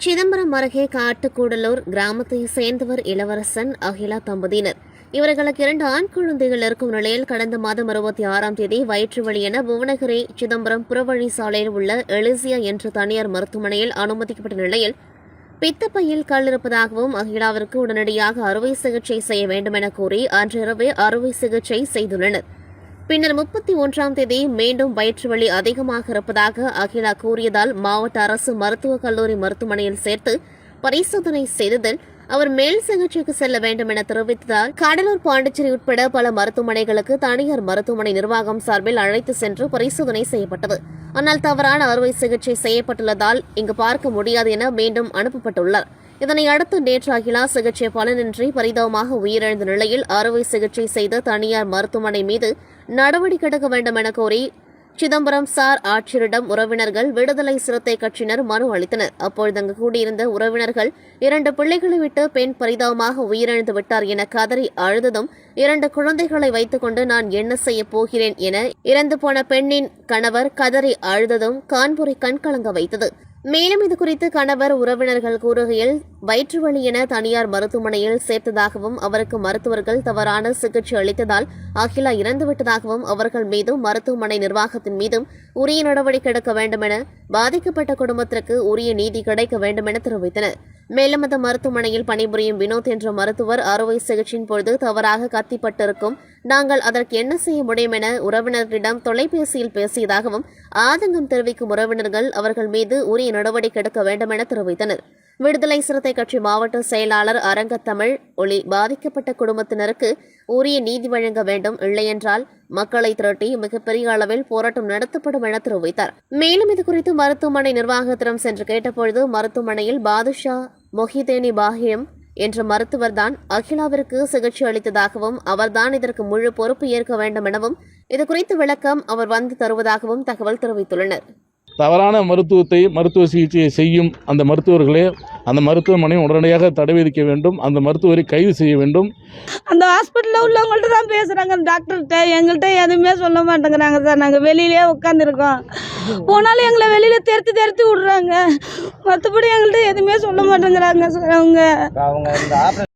சிதம்பரம் அருகே காட்டுக்கூடலூர் கிராமத்தை சேர்ந்தவர் இளவரசன் அகிலா தம்பதியினர். இவர்களுக்கு 2 ஆண் குழந்தைகள் இருக்கும் நிலையில் கடந்த மாதம் 26ஆம் தேதி வயிற்று வலி என புவனகிரி சிதம்பரம் புறவழி சாலையில் உள்ள எலிசியா என்ற தனியார் மருத்துவமனையில் அனுமதிக்கப்பட்ட நிலையில் பித்தப்பையில் கல் இருப்பதாகவும் அகிலாவிற்கு உடனடியாக அறுவை சிகிச்சை செய்ய வேண்டும் என கூறி அன்றிரவே அறுவை சிகிச்சை செய்துள்ளனர். பின்னர் 31ஆம் தேதி மீண்டும் வயிற்று வலி அதிகமாக இருப்பதாக அகிலா கூறியதால் மாவட்ட அரசு மருத்துவக் கல்லூரி மருத்துவமனையில் சேர்த்து பரிசோதனை செய்ததில் அவர் மேல் சிகிச்சைக்கு செல்ல வேண்டும் என தெரிவித்ததால் கடலூர், பாண்டிச்சேரி உட்பட பல மருத்துவமனைகளுக்கு தனியார் மருத்துவமனை நிர்வாகம் சார்பில் அழைத்து சென்று பரிசோதனை செய்யப்பட்டது. ஆனால் தவறான அறுவை சிகிச்சை செய்யப்பட்டுள்ளதால் இங்கு பார்க்க முடியாது என மீண்டும் அனுப்பப்பட்டுள்ளார். இதனை அடுத்து நேற்று அகிலா சிகிச்சை பலனின்றி பரிதாபமாக உயிரிழந்த நிலையில் அறுவை சிகிச்சை செய்த தனியார் மருத்துவமனை மீது நடவடிக்கை எடுக்க வேண்டும் என கோரி சிதம்பரம் சார் ஆட்சியரிடம் உறவினர்கள் விடுதலை சிறுத்தை கட்சியினர் மனு அளித்தனர். அப்பொழுது அங்கு கூடியிருந்த உறவினர்கள் 2 பிள்ளைகளை விட்டு பெண் பரிதாபமாக உயிரிழந்து விட்டார் என கதறி அழுததும் 2 குழந்தைகளை வைத்துக் கொண்டு நான் என்ன செய்ய போகிறேன் என இறந்து போன பெண்ணின் கணவர் கதறி அழுததும் கான்பூரை கண்கலங்க வைத்தது. மேலும் இதுகுறித்து கணவர் உறவினர்கள் கூறுகையில் வயிற்று வலி என தனியார் மருத்துவமனையில் சேர்த்ததாகவும் அவருக்கு மருத்துவர்கள் தவறான சிகிச்சை அளித்ததால் அகிலா இறந்துவிட்டதாகவும் அவர்கள் மீதும் மருத்துவமனை நிர்வாகத்தின் மீதும் உரிய நடவடிக்கை எடுக்க வேண்டும் என பாதிக்கப்பட்ட குடும்பத்திற்கு உரிய நீதி கிடைக்க வேண்டும் என தெரிவித்தனர். மேலும் அந்த மருத்துவமனையில் பணிபுரியும் வினோத் என்ற மருத்துவர் அறுவை சிகிச்சையின் பொழுது தவறாக கத்திப்பட்டிருக்கும், நாங்கள் அதற்கு என்ன செய்ய முடியும் என உறவினர்களிடம் தொலைபேசியில் பேசியதாகவும் ஆதங்கம் தெரிவிக்கும் உறவினர்கள் அவர்கள் மீது உரிய நடவடிக்கை எடுக்க வேண்டும் என தெரிவித்தனர். விடுதலை சிறுத்தை கட்சி மாவட்ட செயலாளர் அரங்கத்தமிழ் ஒளி பாதிக்கப்பட்ட குடும்பத்தினருக்கு உரிய நீதி வழங்க வேண்டும், இல்லையென்றால் மக்களை திரட்டி மிகப்பெரிய அளவில் போராட்டம் நடத்தப்படும் என தெரிவித்தார். மேலும் இதுகுறித்து மருத்துவமனை நிர்வாகத்திடம் சென்று கேட்டபொழுது மருத்துவமனையில் பாதுஷா மொஹிதேனி பாகியம் என்ற மருத்துவர்தான் அகிலாவிற்கு சிகிச்சை அளித்ததாகவும் அவர்தான் இதற்கு முழு பொறுப்பு ஏற்க வேண்டும் எனவும் இதுகுறித்து விளக்கம் அவர் வந்து தருவதாகவும் தகவல் தெரிவித்துள்ளனர். தவறான மருத்துவ சிகிச்சையை செய்யும் அந்த மருத்துவர்களே அந்த மருத்துவமனை உடனடியாக தடை விதிக்க வேண்டும். அந்த மருத்துவரை கைது செய்ய வேண்டும். அந்த ஹாஸ்பிட்டலில் உள்ளவங்கள்ட்ட தான் பேசுகிறாங்க, அந்த டாக்டர்கிட்ட எங்கள்கிட்ட எதுவுமே சொல்ல மாட்டேங்கிறாங்க சார். நாங்கள் வெளியிலே உட்காந்துருக்கோம், போனாலும் எங்களை வெளியில் தெருத்து விடுறாங்க. மற்றபடி எங்கள்கிட்ட எதுவுமே சொல்ல மாட்டேங்கிறாங்க சார் அவங்க.